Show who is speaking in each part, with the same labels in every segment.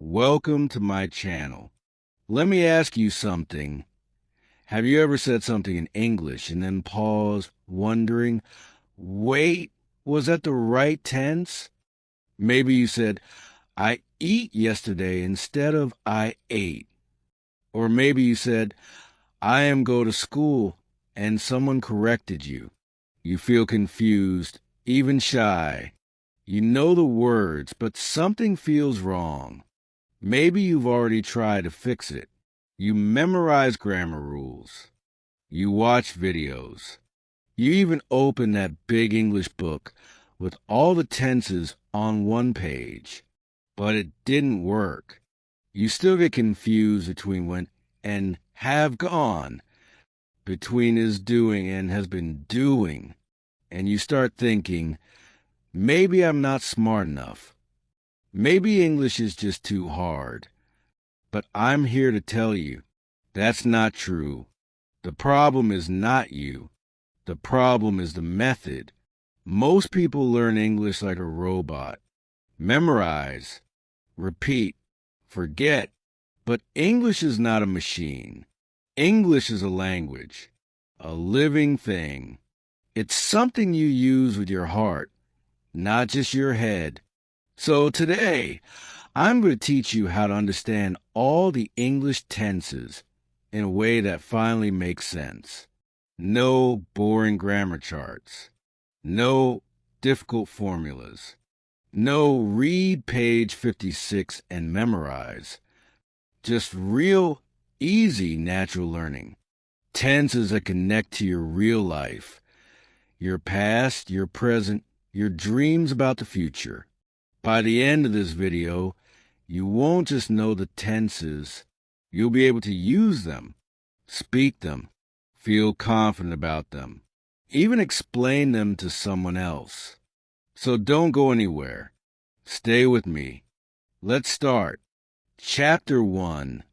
Speaker 1: Welcome to my channel. Let me ask you something. Have you ever said something in English and then paused, wondering, wait, was that the right tense? Maybe you said, I eat yesterday instead of I ate. Or maybe you said, I am go to school, and someone corrected you. You feel confused, even shy. You know the words, but something feels wrong. Maybe you've already tried to fix it. You memorize grammar rules. You watch videos. You even open that big English book with all the tenses on one page. But it didn't work. You still get confused between when and have gone, between is doing and has been doing. And you start thinking, maybe I'm not smart enough. Maybe English is just too hard. But I'm here to tell you, that's not true. The problem is not you. The problem is the method. Most people learn English like a robot. Memorize, repeat, forget. But English is not a machine. English is a language, a living thing. It's something you use with your heart, not just your head. So today, I'm going to teach you how to understand all the English tenses in a way that finally makes sense. No boring grammar charts. No difficult formulas. No read page 56 and memorize. Just real, easy natural learning. Tenses that connect to your real life, your past, your present, your dreams about the future. By the end of this video, you won't just know the tenses, you'll be able to use them, speak them, feel confident about them, even explain them to someone else. So don't go anywhere. Stay with me. Let's start. Chapter 1.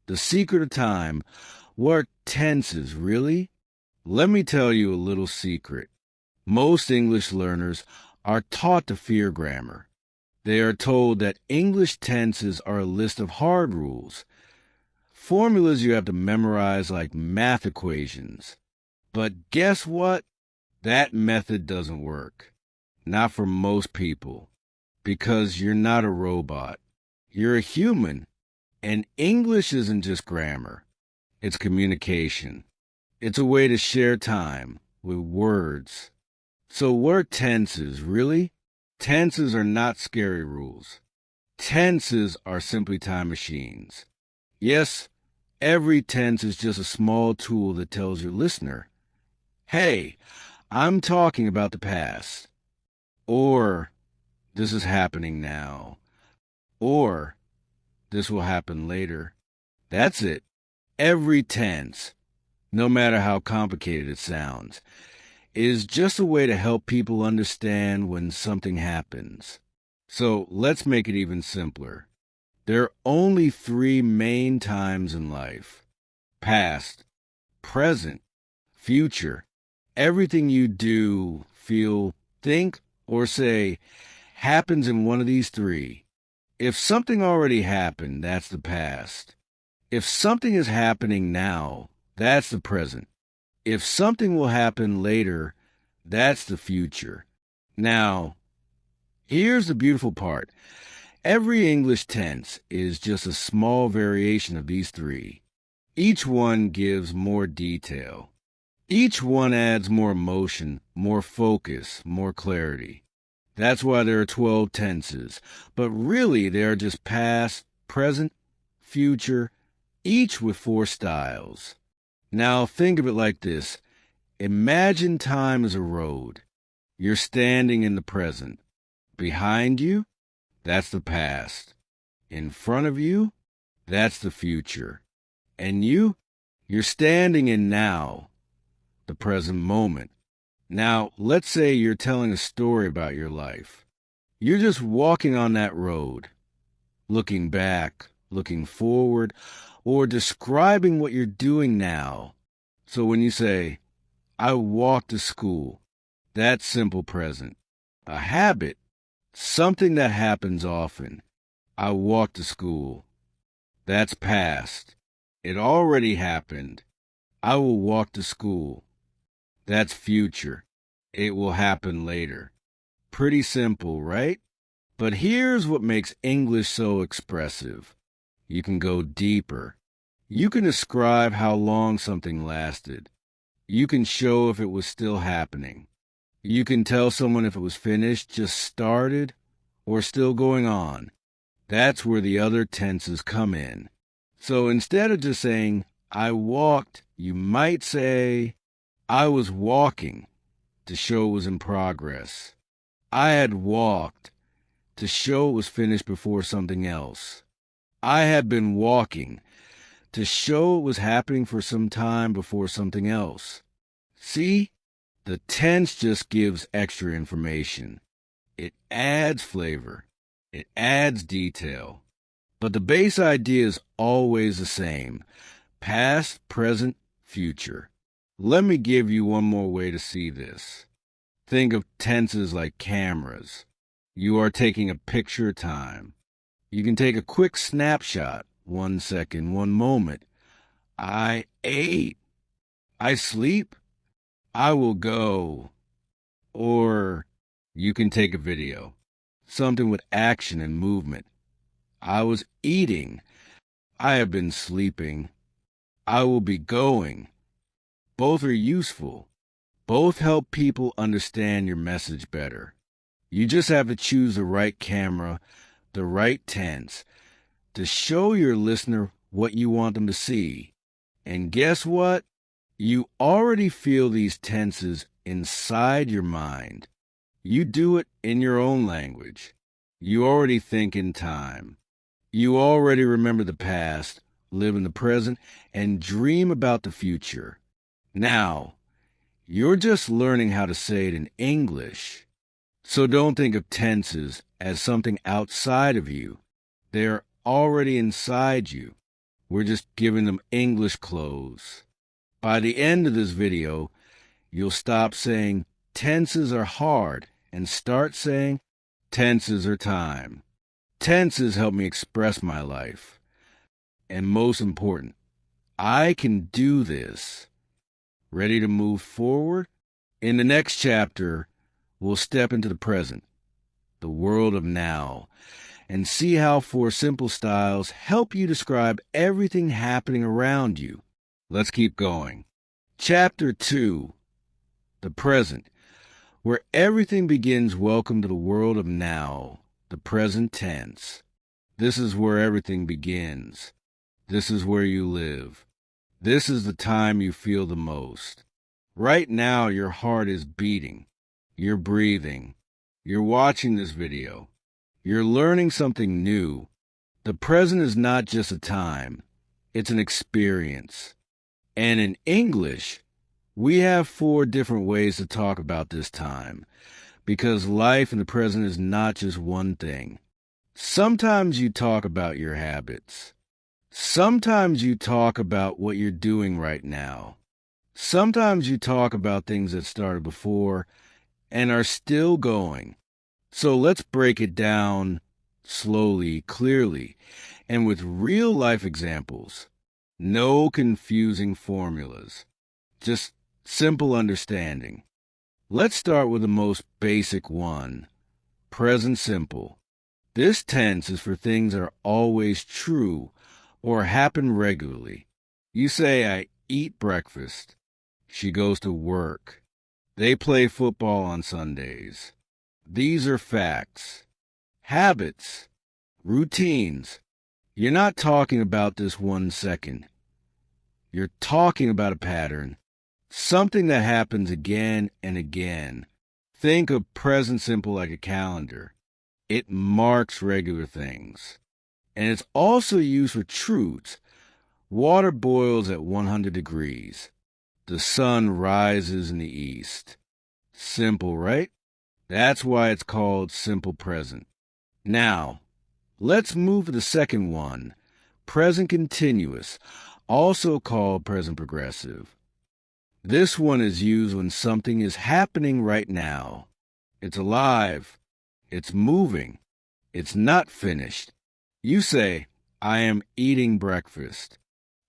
Speaker 1: The Secret of Time. What are tenses, really? Let me tell you a little secret. Most English learners are taught to fear grammar. They are told that English tenses are a list of hard rules, formulas you have to memorize like math equations. But guess what? That method doesn't work. Not for most people. Because you're not a robot. You're a human. And English isn't just grammar. It's communication. It's a way to share time with words. So what are tenses, really? Tenses are not scary rules. Tenses are simply time machines. Yes, every tense is just a small tool that tells your listener, hey, I'm talking about the past. Or, this is happening now. Or, this will happen later. That's it. Every tense, no matter how complicated it sounds, is just a way to help people understand when something happens. So let's make it even simpler. There are only three main times in life: past, present, future. Everything you do, feel, think, or say happens in one of these three. If something already happened, that's the past. If something is happening now, that's the present. If something will happen later, that's the future. Now, here's the beautiful part. Every English tense is just a small variation of these three. Each one gives more detail. Each one adds more emotion, more focus, more clarity. That's why there are 12 tenses. But really, they are just past, present, future, each with 4 styles. Now think of it like this. Imagine time as a road. You're standing in the present. Behind you, that's the past. In front of you, that's the future. And you're standing in now, the present moment. Now, let's say you're telling a story about your life. You're just walking on that road, looking back, looking forward, or describing what you're doing now. So when you say, I walk to school, that's simple present. A habit, something that happens often. I walked to school. That's past. It already happened. I will walk to school. That's future. It will happen later. Pretty simple, right? But here's what makes English so expressive. You can go deeper. You can describe how long something lasted. You can show if it was still happening. You can tell someone if it was finished, just started, or still going on. That's where the other tenses come in. So instead of just saying, I walked, you might say, I was walking, to show it was in progress. I had walked, to show it was finished before something else. I had been walking, to show it was happening for some time before something else. See? The tense just gives extra information. It adds flavor. It adds detail. But the base idea is always the same. Past, present, future. Let me give you one more way to see this. Think of tenses like cameras. You are taking a picture time. You can take a quick snapshot, 1 second, 1 moment. I ate. I sleep. I will go. Or you can take a video, something with action and movement. I was eating. I have been sleeping. I will be going. Both are useful. Both help people understand your message better. You just have to choose the right camera, the right tense, to show your listener what you want them to see. And guess what? You already feel these tenses inside your mind. You do it in your own language. You already think in time. You already remember the past, live in the present, and dream about the future. Now, you're just learning how to say it in English. So don't think of tenses as something outside of you. They're already inside you. We're just giving them English clothes. By the end of this video, you'll stop saying tenses are hard and start saying tenses are time. Tenses help me express my life. And most important, I can do this. Ready to move forward? In the next chapter, we'll step into the present, the world of now, and see how 4 simple styles help you describe everything happening around you. Let's keep going. Chapter 2, the present, where everything begins. Welcome to the world of now, the present tense. This is where everything begins. This is where you live. This is the time you feel the most. Right now, your heart is beating. You're breathing. You're watching this video. You're learning something new. The present is not just a time. It's an experience. And in English, we have 4 different ways to talk about this time, because life in the present is not just one thing. Sometimes you talk about your habits. Sometimes you talk about what you're doing right now. Sometimes you talk about things that started before and are still going. So let's break it down slowly, clearly, and with real-life examples. No confusing formulas. Just simple understanding. Let's start with the most basic one, present simple. This tense is for things that are always true or happen regularly. You say, I eat breakfast. She goes to work. They play football on Sundays. These are facts. Habits. Routines. You're not talking about this 1 second. You're talking about a pattern. Something that happens again and again. Think of present simple like a calendar. It marks regular things. And it's also used for truths. Water boils at 100 degrees. The sun rises in the east. Simple, right? That's why it's called simple present. Now, let's move to the second one, present continuous, also called present progressive. This one is used when something is happening right now. It's alive. It's moving. It's not finished. You say, I am eating breakfast.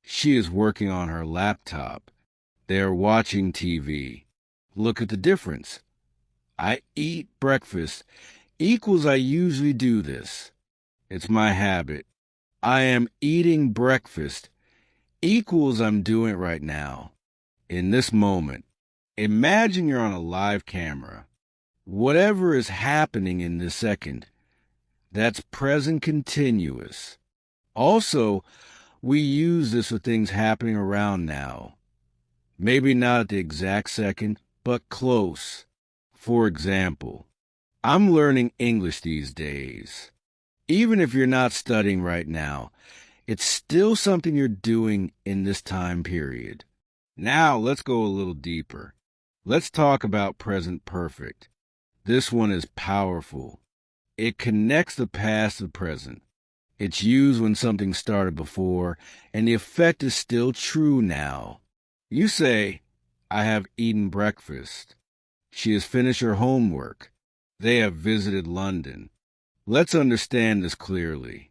Speaker 1: She is working on her laptop. They are watching TV. Look at the difference. I eat breakfast equals I usually do this. It's my habit. I am eating breakfast equals I'm doing it right now, in this moment. Imagine you're on a live camera. Whatever is happening in this second, that's present continuous. Also, we use this for things happening around now. Maybe not at the exact second, but close. For example, I'm learning English these days. Even if you're not studying right now, it's still something you're doing in this time period. Now let's go a little deeper. Let's talk about present perfect. This one is powerful. It connects the past to the present. It's used when something started before, and the effect is still true now. You say, I have eaten breakfast. She has finished her homework. They have visited London. Let's understand this clearly.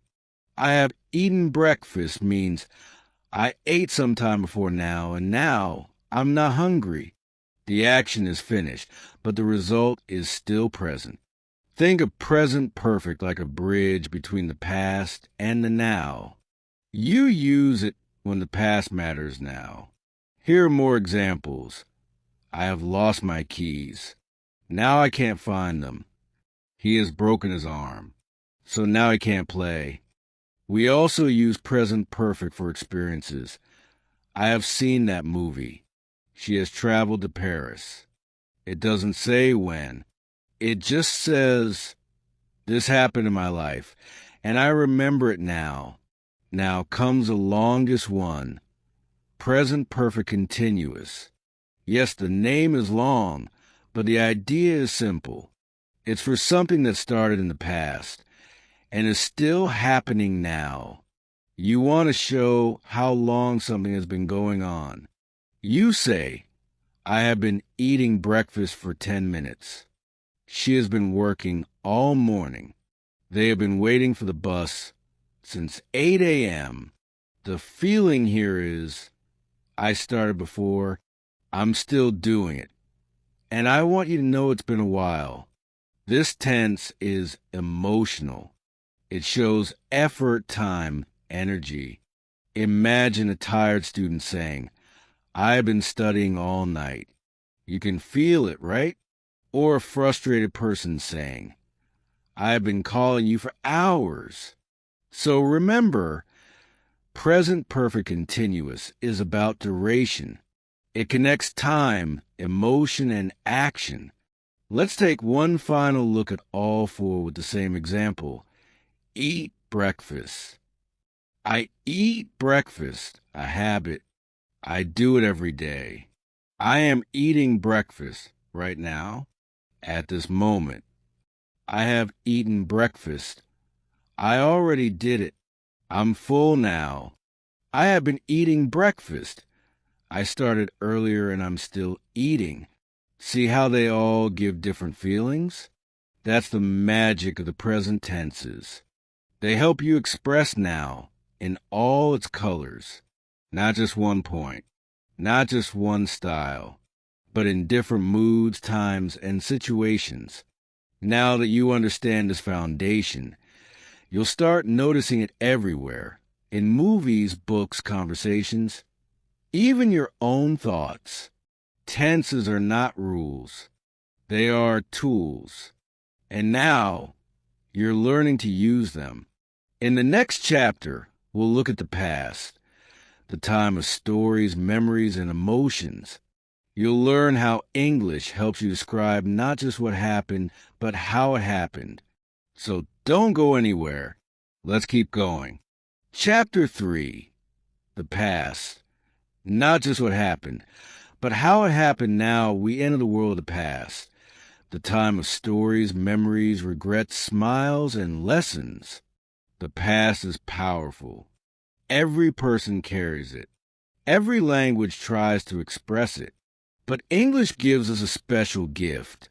Speaker 1: I have eaten breakfast means I ate some time before now, and now I'm not hungry. The action is finished, but the result is still present. Think of present perfect like a bridge between the past and the now. You use it when the past matters now. Here are more examples. I have lost my keys. Now I can't find them. He has broken his arm, so now he can't play. We also use present perfect for experiences. I have seen that movie. She has traveled to Paris. It doesn't say when. It just says, this happened in my life, and I remember it now. Now comes the longest one. Present perfect continuous. Yes, the name is long, but the idea is simple. It's for something that started in the past and is still happening now. You want to show how long something has been going on. You say, I have been eating breakfast for 10 minutes. She has been working all morning. They have been waiting for the bus since 8 a.m. The feeling here is, I started before, I'm still doing it. And I want you to know it's been a while. This tense is emotional. It shows effort, time, energy. Imagine a tired student saying, I've been studying all night. You can feel it, right? Or a frustrated person saying, I've been calling you for hours. So remember, present perfect continuous is about duration. It connects time, emotion, and action. Let's take one final look at all four with the same example. Eat breakfast. I eat breakfast, a habit. I do it every day. I am eating breakfast right now, at this moment. I have eaten breakfast. I already did it. I'm full now. I have been eating breakfast. I started earlier and I'm still eating. See how they all give different feelings? That's the magic of the present tenses. They help you express now in all its colors, not just one point, not just one style, but in different moods, times, and situations. Now that you understand this foundation, you'll start noticing it everywhere, in movies, books, conversations, even your own thoughts. Tenses are not rules. They are tools. And now you're learning to use them. In the next chapter, we'll look at the past, the time of stories, memories, and emotions. You'll learn how English helps you describe not just what happened, but how it happened. So don't go anywhere. Let's keep going. Chapter 3, the past. Not just what happened, but how it happened now. We enter the world of the past, the time of stories, memories, regrets, smiles, and lessons. The past is powerful. Every person carries it. Every language tries to express it. But English gives us a special gift,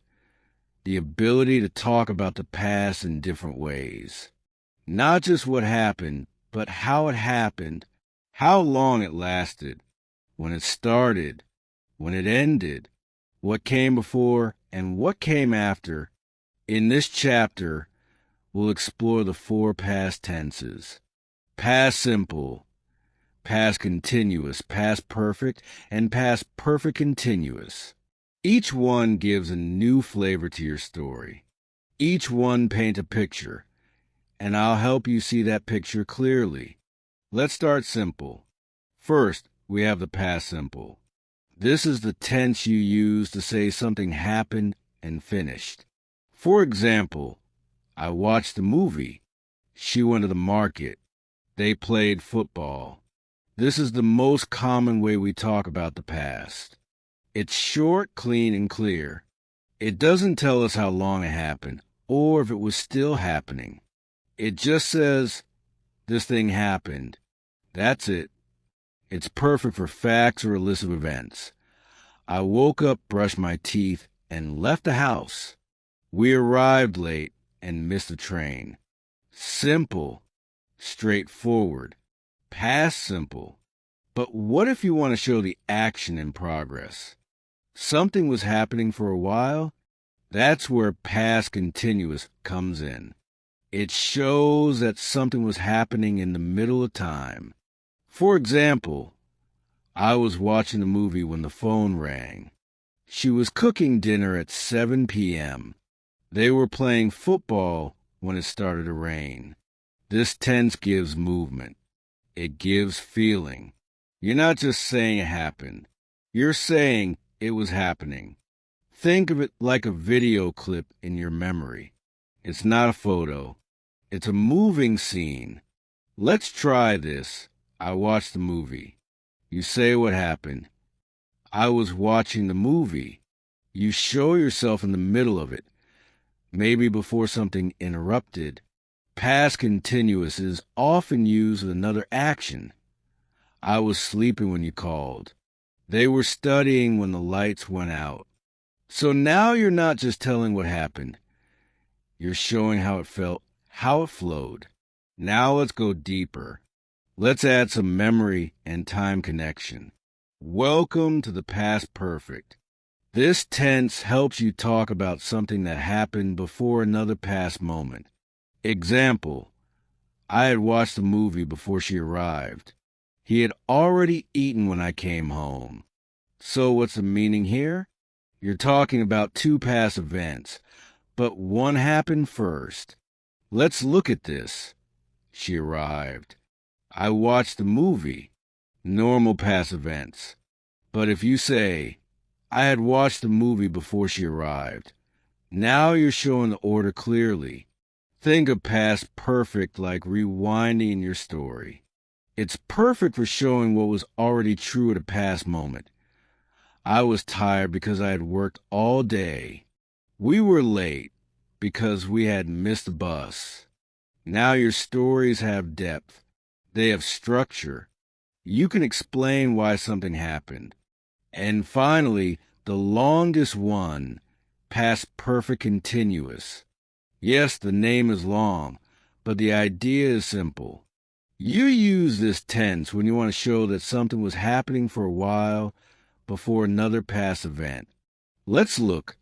Speaker 1: the ability to talk about the past in different ways. Not just what happened, but how it happened, how long it lasted, when it started, when it ended, what came before, and what came after. In this chapter, we'll explore the 4 past tenses: past simple, past continuous, past perfect, and past perfect continuous. Each one gives a new flavor to your story. Each one paints a picture, and I'll help you see that picture clearly. Let's start simple. First, we have the past simple. This is the tense you use to say something happened and finished. For example, I watched the movie. She went to the market. They played football. This is the most common way we talk about the past. It's short, clean, and clear. It doesn't tell us how long it happened or if it was still happening. It just says, this thing happened. That's it. It's perfect for facts or a list of events. I woke up, brushed my teeth, and left the house. We arrived late and missed the train. Simple, straightforward, past simple. But what if you want to show the action in progress? Something was happening for a while. That's where past continuous comes in. It shows that something was happening in the middle of time. For example, I was watching the movie when the phone rang. She was cooking dinner at 7 p.m. They were playing football when it started to rain. This tense gives movement. It gives feeling. You're not just saying it happened. You're saying it was happening. Think of it like a video clip in your memory. It's not a photo. It's a moving scene. Let's try this. I watched the movie. You say what happened. I was watching the movie. You show yourself in the middle of it, maybe before something interrupted. Past continuous is often used with another action. I was sleeping when you called. They were studying when the lights went out. So now you're not just telling what happened. You're showing how it felt, how it flowed. Now let's go deeper. Let's add some memory and time connection. Welcome to the past perfect. This tense helps you talk about something that happened before another past moment. Example, I had watched the movie before she arrived. He had already eaten when I came home. So what's the meaning here? You're talking about 2 past events, but one happened first. Let's look at this. She arrived. I watched the movie. Normal past events. But if you say, I had watched the movie before she arrived, now you're showing the order clearly. Think of past perfect like rewinding your story. It's perfect for showing what was already true at a past moment. I was tired because I had worked all day. We were late because we had missed the bus. Now your stories have depth. They have structure. You can explain why something happened. And finally, the longest one, past perfect continuous. Yes, the name is long, but the idea is simple. You use this tense when you want to show that something was happening for a while before another past event. Let's look.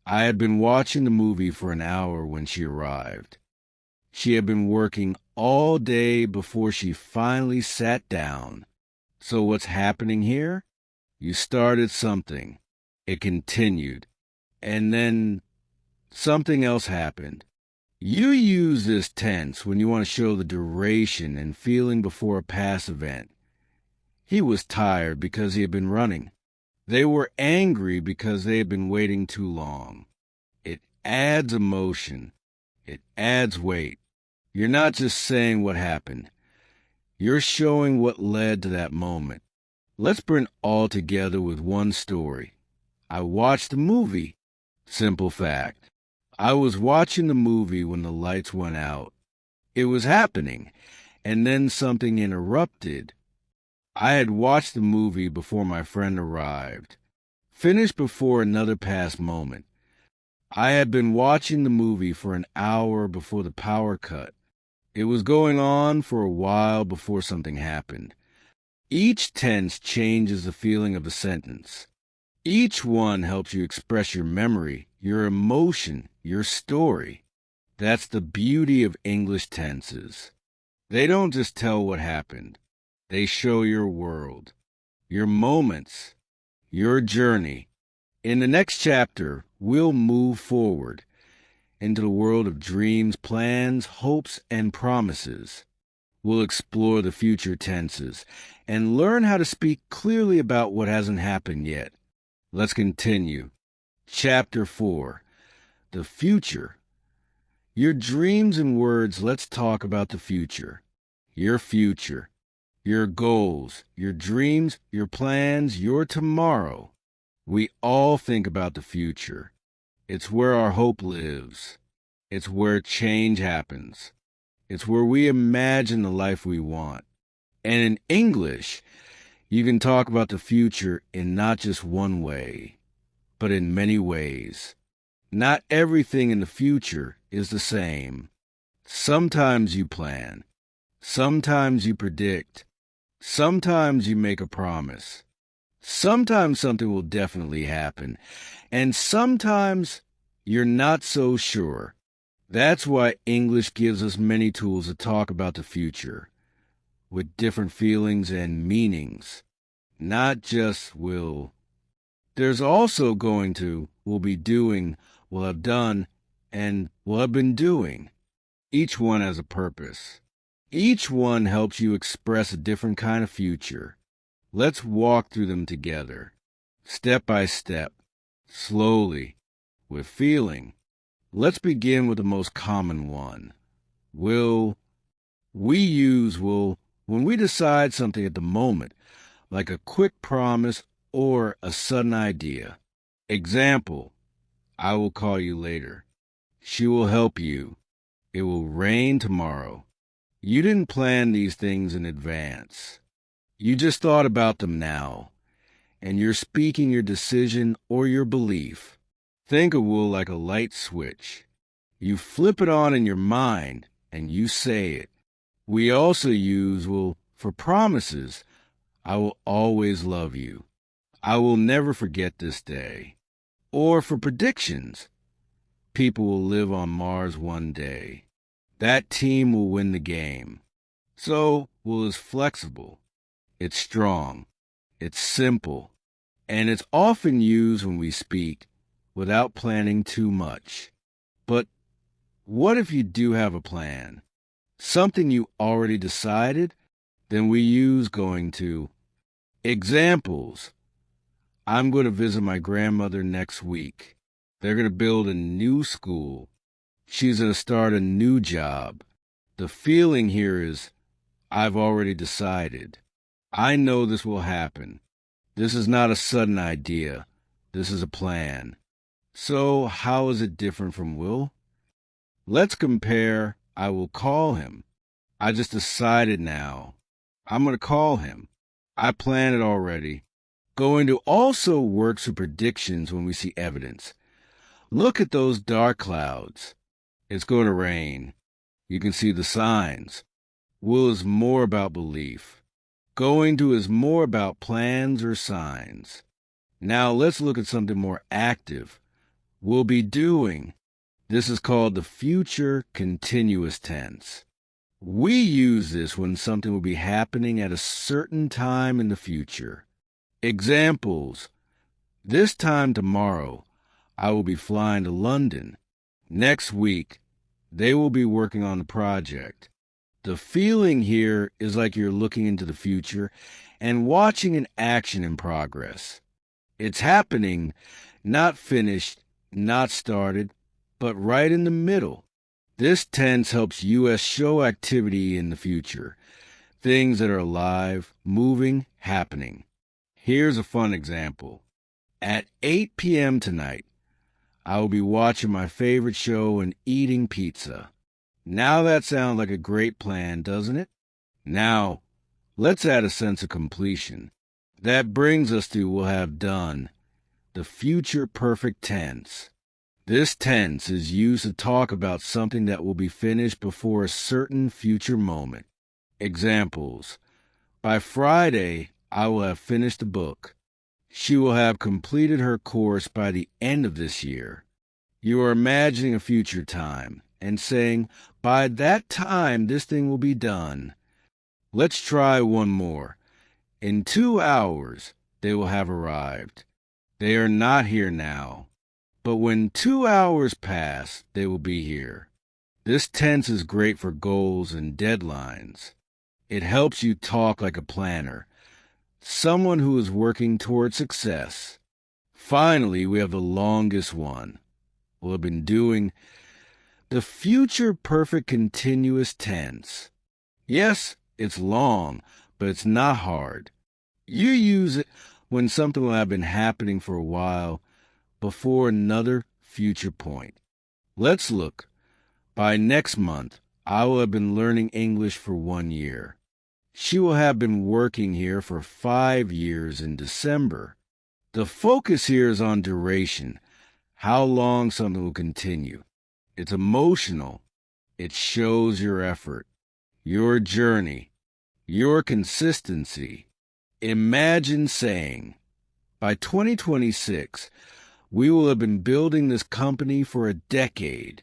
Speaker 1: I had been watching the movie for an hour when she arrived. She had been working all day before she finally sat down. So what's happening here? You started something. It continued. And then something else happened. You use this tense when you want to show the duration and feeling before a past event. He was tired because he had been running. They were angry because they had been waiting too long. It adds emotion. It adds weight. You're not just saying what happened. You're showing what led to that moment. Let's bring all together with one story. I watched the movie. Simple fact. I was watching the movie when the lights went out. It was happening, and then something interrupted. I had watched the movie before my friend arrived. Finished before another past moment. I had been watching the movie for an hour before the power cut. It was going on for a while before something happened. Each tense changes the feeling of a sentence. Each one helps you express your memory, your emotion, your story. That's the beauty of English tenses. They don't just tell what happened. They show your world, your moments, your journey. In the next chapter, we'll move forward into the world of dreams, plans, hopes, and promises. We'll explore the future tenses and learn how to speak clearly about what hasn't happened yet. Let's continue. Chapter 4. The future. Your dreams and words, let's talk about the future. Your future. Your goals, your dreams, your plans, your tomorrow. We all think about the future. It's where our hope lives. It's where change happens. It's where we imagine the life we want. And in English, you can talk about the future in not just one way, but in many ways. Not everything in the future is the same. Sometimes you plan. Sometimes you predict. Sometimes you make a promise. Sometimes something will definitely happen. And sometimes you're not so sure. That's why English gives us many tools to talk about the future, with different feelings and meanings. Not just will. There's also going to, will be doing, will have done, and will have been doing. Each one has a purpose. Each one helps you express a different kind of future. Let's walk through them together, step by step, slowly, with feeling. Let's begin with the most common one. Will. We use will when we decide something at the moment, like a quick promise or a sudden idea. Example, I will call you later. She will help you. It will rain tomorrow. You didn't plan these things in advance. You just thought about them now, and you're speaking your decision or your belief. Think of will like a light switch. You flip it on in your mind, and you say it. We also use will for promises. I will always love you. I will never forget this day. Or for predictions. People will live on Mars one day. That team will win the game. So, will is flexible. It's strong. It's simple. And it's often used when we speak without planning too much. But what if you do have a plan? Something you already decided? Then we use going to. Examples. I'm going to visit my grandmother next week. They're going to build a new school. She's going to start a new job. The feeling here is, I've already decided. I know this will happen. This is not a sudden idea. This is a plan. So how is it different from will? Let's compare I will call him. I just decided now. I'm going to call him. I planned it already. Going to also works with predictions when we see evidence. Look at those dark clouds. It's going to rain. You can see the signs. Will is more about belief. Going to is more about plans or signs. Now let's look at something more active. Will be doing. This is called the future continuous tense. We use this when something will be happening at a certain time in the future. Examples. This time tomorrow, I will be flying to London. Next week, they will be working on the project. The feeling here is like you're looking into the future and watching an action in progress. It's happening, not finished, not started, but right in the middle. This tense helps us show activity in the future, things that are alive, moving, happening. Here's a fun example. At 8 p.m. tonight, I will be watching my favorite show and eating pizza. Now that sounds like a great plan, doesn't it? Now, let's add a sense of completion. That brings us to will have done, the future perfect tense. This tense is used to talk about something that will be finished before a certain future moment. Examples: by Friday, I will have finished the book. She will have completed her course by the end of this year. You are imagining a future time and saying, by that time, this thing will be done. Let's try one more. In 2 hours, they will have arrived. They are not here now, but when 2 hours pass, they will be here. This tense is great for goals and deadlines. It helps you talk like a planner, someone who is working toward success. Finally, we have the longest one. We'll have been doing the future perfect continuous tense. Yes, it's long, but it's not hard. You use it when something will have been happening for a while before another future point. Let's look. By next month, I will have been learning English for 1 year. She will have been working here for 5 years in December. The focus here is on duration, how long something will continue. It's emotional. It shows your effort, your journey, your consistency. Imagine saying, by 2026, we will have been building this company for a decade.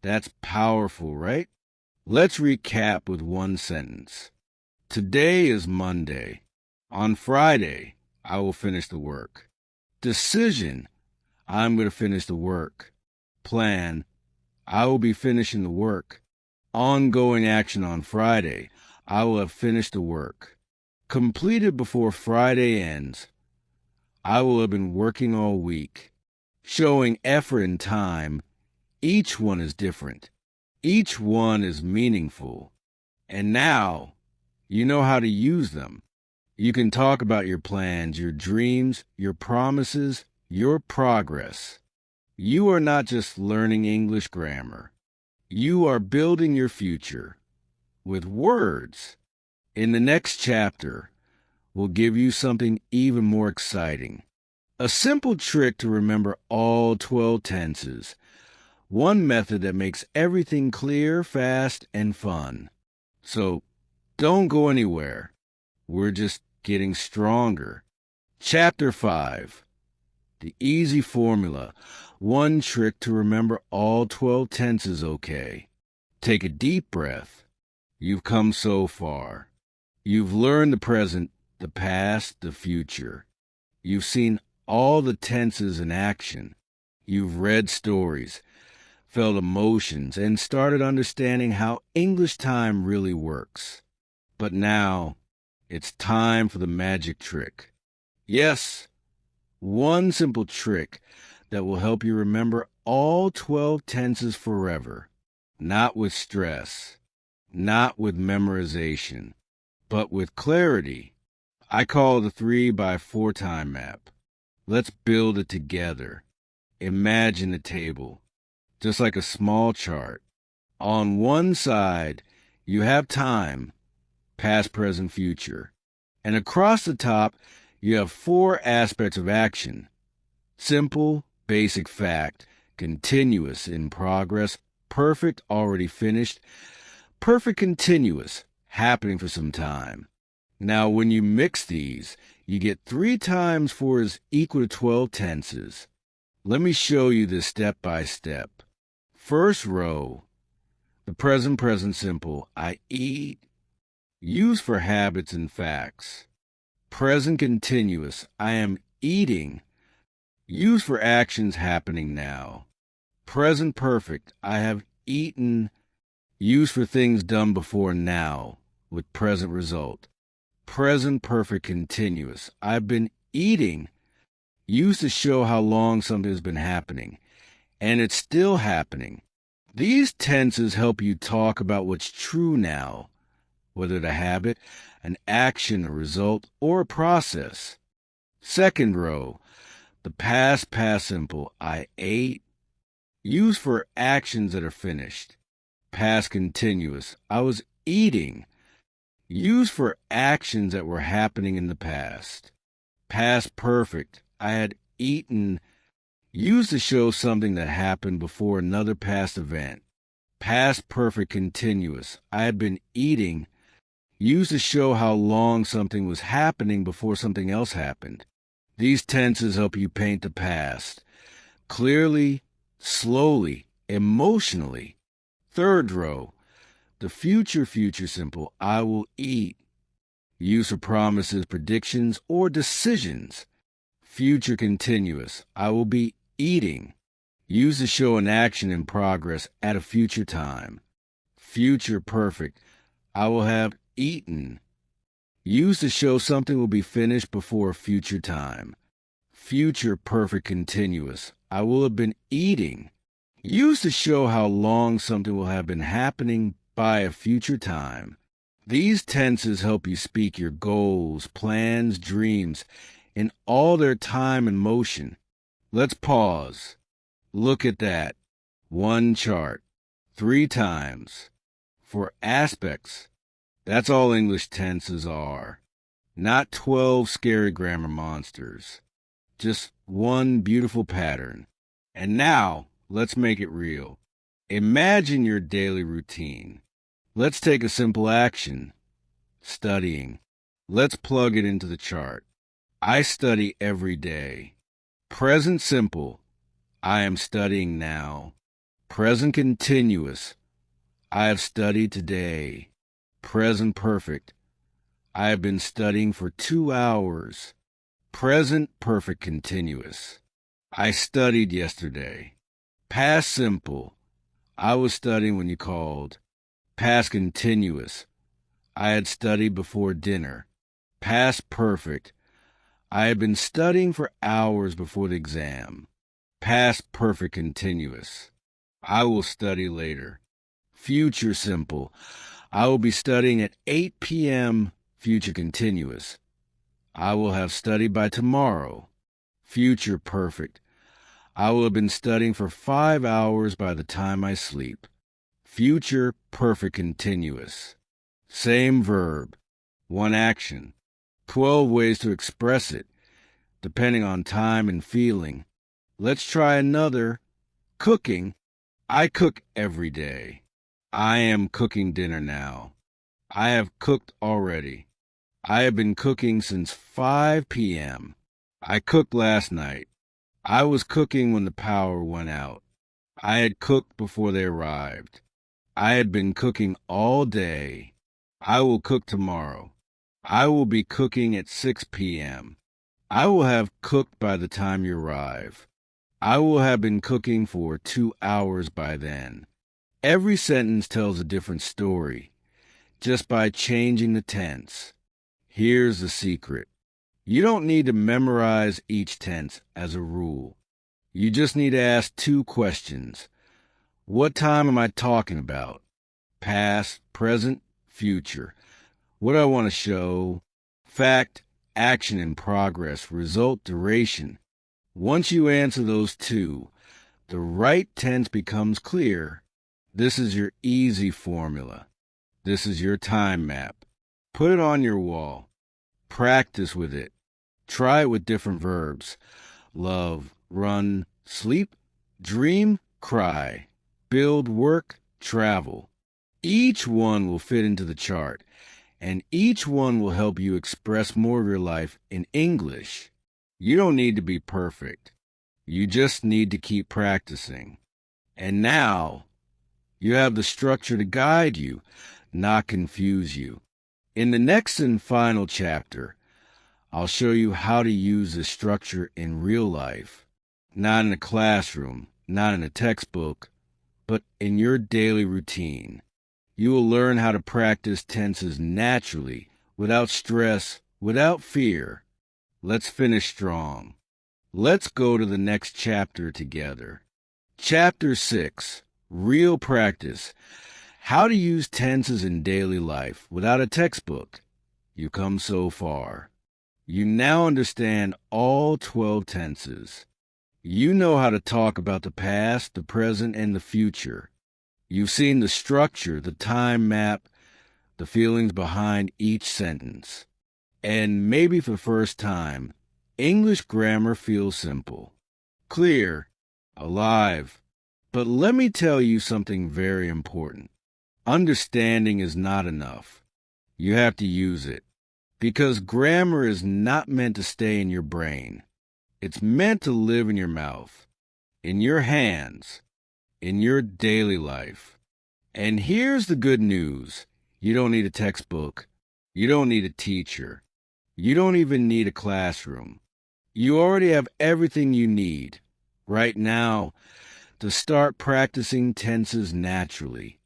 Speaker 1: That's powerful, right? Let's recap with one sentence. Today is Monday. On Friday, I will finish the work. Decision, I'm going to finish the work. Plan, I will be finishing the work. Ongoing action on Friday, I will have finished the work. Completed before Friday ends, I will have been working all week. Showing effort and time, each one is different. Each one is meaningful. And now, you know how to use them. You can talk about your plans, your dreams, your promises, your progress. You are not just learning English grammar. You are building your future with words. In the next chapter, we'll give you something even more exciting. A simple trick to remember all 12 tenses. One method that makes everything clear, fast, and fun. So, don't go anywhere. We're just getting stronger. Chapter 5. The easy formula. One trick to remember all 12 tenses okay. Take a deep breath. You've come so far. You've learned the present, the past, the future. You've seen all the tenses in action. You've read stories, felt emotions, and started understanding how English time really works. But now, it's time for the magic trick. Yes, one simple trick that will help you remember all 12 tenses forever. Not with stress, not with memorization, but with clarity. I call it the 3x4 time map. Let's build it together. Imagine a table, just like a small chart. On one side, you have time, past, present, future. And across the top, you have 4 aspects of action. Simple, basic fact, continuous, in progress, perfect, already finished, perfect, continuous, happening for some time. Now, when you mix these, you get 3 times 4 is equal to 12 tenses. Let me show you this step by step. First row, the present simple, I eat, used for habits and facts. Present continuous, I am eating, used for actions happening now. Present perfect, I have eaten, used for things done before now, with present result. Present perfect continuous, I've been eating, used to show how long something has been happening, and it's still happening. These tenses help you talk about what's true now, whether it's a habit, an action, a result, or a process. Second row, the past simple, I ate, used for actions that are finished. Past continuous, I was eating, used for actions that were happening in the past. Past perfect, I had eaten, Use to show something that happened before another past event. Past perfect continuous. I had been eating. Use to show how long something was happening before something else happened. These tenses help you paint the past clearly, slowly, emotionally. Third row, the future simple, I will eat. Use for promises, predictions, or decisions. Future continuous, I will be eating. Use to show an action in progress at a future time. Future perfect, I will have eaten. Use to show something will be finished before a future time. Future perfect continuous, I will have been eating. Use to show how long something will have been happening by a future time. These tenses help you speak your goals, plans, dreams, in all their time and motion. Let's pause. Look at that. One chart. 3 times. For aspects. That's all English tenses are. Not 12 scary grammar monsters. Just one beautiful pattern. And now, let's make it real. Imagine your daily routine. Let's take a simple action. Studying. Let's plug it into the chart. I study every day. Present simple. I am studying now. Present continuous. I have studied today. Present perfect. I have been studying for 2 hours. Present perfect continuous. I studied yesterday. Past simple. I was studying when you called. Past continuous. I had studied before dinner. Past perfect. I had been studying for hours before the exam. Past perfect continuous. I will study later. Future simple. I will be studying at 8 p.m. Future continuous. I will have studied by tomorrow. Future perfect. I will have been studying for 5 hours by the time I sleep. Future perfect continuous. Same verb. One action. 12 ways to express it, depending on time and feeling. Let's try another. Cooking. I cook every day. I am cooking dinner now. I have cooked already. I have been cooking since 5 p.m. I cooked last night. I was cooking when the power went out. I had cooked before they arrived. I had been cooking all day. I will cook tomorrow. I will be cooking at 6 p.m. I will have cooked by the time you arrive. I will have been cooking for 2 hours by then. Every sentence tells a different story, just by changing the tense. Here's the secret. You don't need to memorize each tense as a rule. You just need to ask 2 questions. What time am I talking about? Past, present, future. What do I want to show? Fact, action in progress, result, duration. Once you answer those 2, the right tense becomes clear. This is your easy formula. This is your time map. Put it on your wall. Practice with it. Try it with different verbs. Love, run, sleep, dream, cry, build, work, travel. Each one will fit into the chart, and each one will help you express more of your life in English. You don't need to be perfect. You just need to keep practicing. And now, you have the structure to guide you, not confuse you. In the next and final chapter, I'll show you how to use this structure in real life. Not in a classroom, not in a textbook, but in your daily routine. You will learn how to practice tenses naturally, without stress, without fear. Let's finish strong. Let's go to the next chapter together. Chapter 6, Real Practice. How to use tenses in daily life without a textbook. You come so far. You now understand all 12 tenses. You know how to talk about the past, the present, and the future. You've seen the structure, the time map, the feelings behind each sentence. And maybe for the first time, English grammar feels simple. clear, alive. But let me tell you something very important. Understanding is not enough. You have to use it. Because grammar is not meant to stay in your brain. It's meant to live in your mouth, in your hands, in your daily life. And here's the good news. You don't need a textbook. You don't need a teacher. You don't even need a classroom. You already have everything you need right now to start practicing tenses naturally.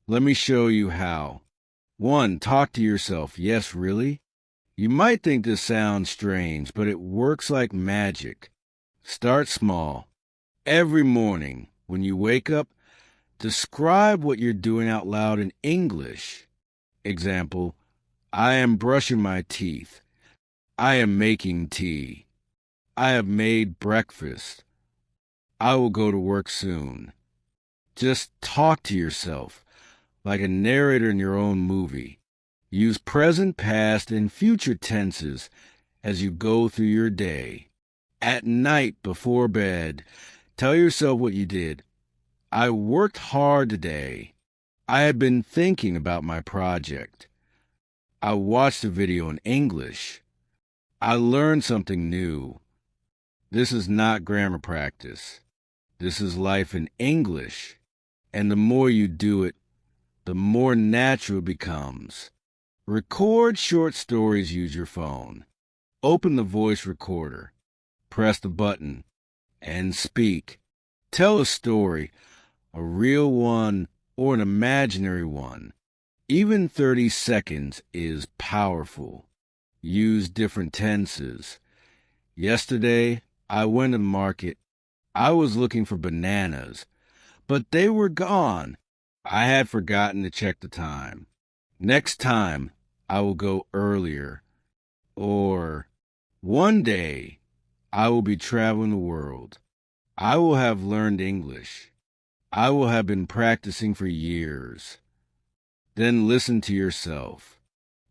Speaker 1: Let me show you how. 1. Talk to yourself. Yes, really? You might think this sounds strange, but it works like magic. Start small. Every morning, when you wake up, describe what you're doing out loud in English. Example, I am brushing my teeth. I am making tea. I have made breakfast. I will go to work soon. Just talk to yourself like a narrator in your own movie. Use present, past, and future tenses as you go through your day. At night before bed, tell yourself what you did. I worked hard today. I have been thinking about my project. I watched a video in English. I learned something new. This is not grammar practice. This is life in English. And the more you do it, the more natural it becomes. Record short stories. Use your phone. Open the voice recorder. Press the button and speak. Tell a story, a real one or an imaginary one. Even 30 seconds is powerful. Use different tenses. Yesterday, I went to the market. I was looking for bananas, but they were gone. I had forgotten to check the time. Next time, I will go earlier. Or, one day, I will be traveling the world. I will have learned English. I will have been practicing for years. Then listen to yourself.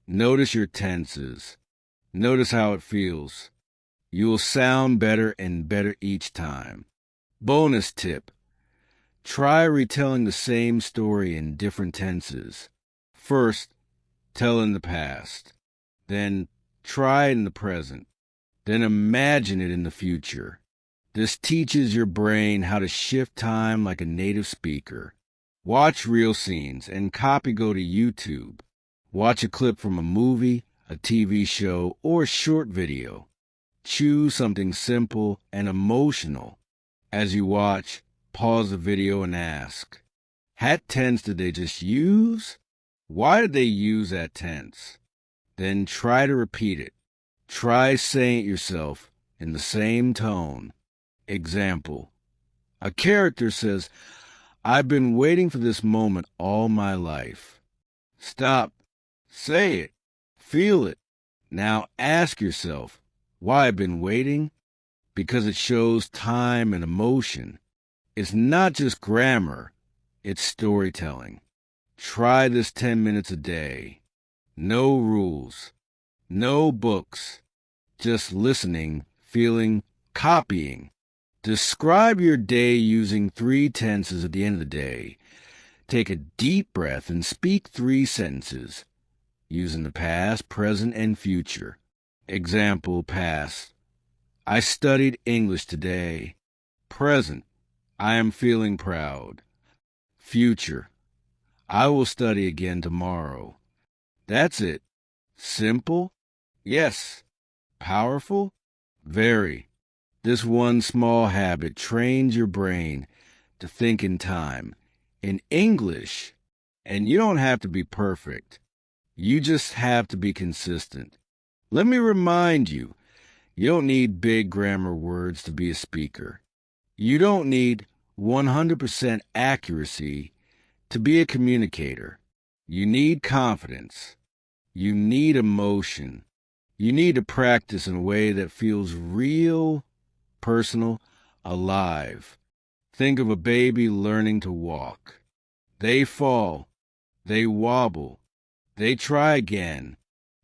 Speaker 1: Notice your tenses. Notice how it feels. You will sound better and better each time. Bonus tip. Try retelling the same story in different tenses. First, tell in the past. Then try it in the present. Then imagine it in the future. This teaches your brain how to shift time like a native speaker. Watch real scenes and copy. Go to YouTube. Watch a clip from a movie, a TV show, or a short video. Choose something simple and emotional. As you watch, pause the video and ask, what tense did they just use? Why did they use that tense? Then try to repeat it. Try saying it yourself in the same tone. Example, a character says, I've been waiting for this moment all my life. Stop. Say it. Feel it. Now ask yourself, why I've been waiting? Because it shows time and emotion. It's not just grammar, it's storytelling. Try this 10 minutes a day. No rules. No books. Just listening, feeling, copying. Describe your day using 3 tenses at the end of the day. Take a deep breath and speak 3 sentences, using the past, present, and future. Example, past. I studied English today. Present. I am feeling proud. Future. I will study again tomorrow. That's it. Simple? Yes. Powerful? Very. This one small habit trains your brain to think in time, in English, and you don't have to be perfect. You just have to be consistent. Let me remind you, you don't need big grammar words to be a speaker. You don't need 100% accuracy to be a communicator. You need confidence. You need emotion. You need to practice in a way that feels real, personal, alive. Think of a baby learning to walk. They fall. They wobble. They try again.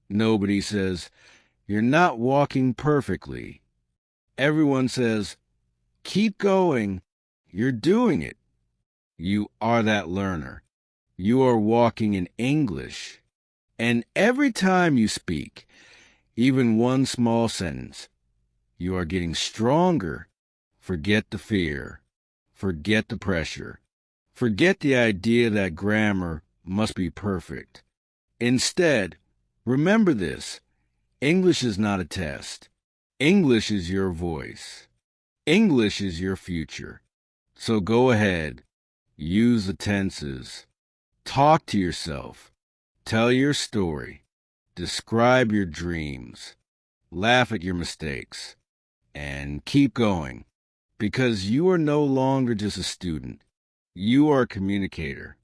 Speaker 1: Nobody says, you're not walking perfectly. Everyone says, Keep going. You're doing it. You are that learner. You are walking in English. And every time you speak, even one small sentence, you are getting stronger. Forget the fear. Forget the pressure. Forget the idea that grammar must be perfect. Instead, remember this. English is not a test. English is your voice. English is your future. So go ahead. Use the tenses. Talk to yourself. Tell your story. Describe your dreams. Laugh at your mistakes. And keep going. Because you are no longer just a student. You are a communicator.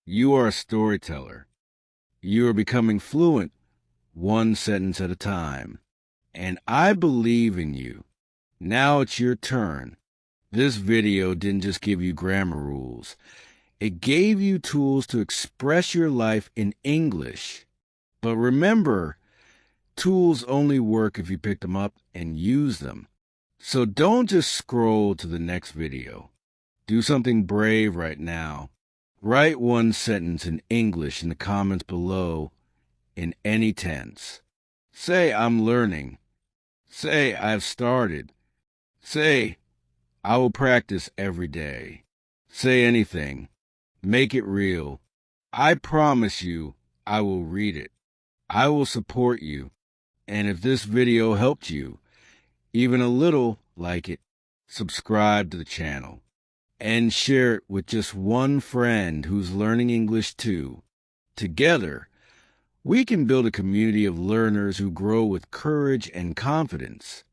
Speaker 1: You are a storyteller. You are becoming fluent, one sentence at a time. And I believe in you. Now it's your turn. This video didn't just give you grammar rules. It gave you tools to express your life in English. But remember, tools only work if you pick them up and use them. So don't just scroll to the next video. Do something brave right now. Write one sentence in English in the comments below in any tense. Say, I'm learning. Say, I've started. Say, I will practice every day. Say anything. Make it real. I promise you, I will read it. I will support you. And if this video helped you, even a little, like it, subscribe to the channel, and share it with just one friend who's learning English too. Together, we can build a community of learners who grow with courage and confidence.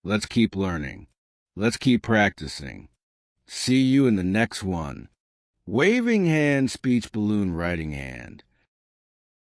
Speaker 1: Let's keep learning. Let's keep practicing. See you in the next one. Waving hand, speech balloon, writing hand.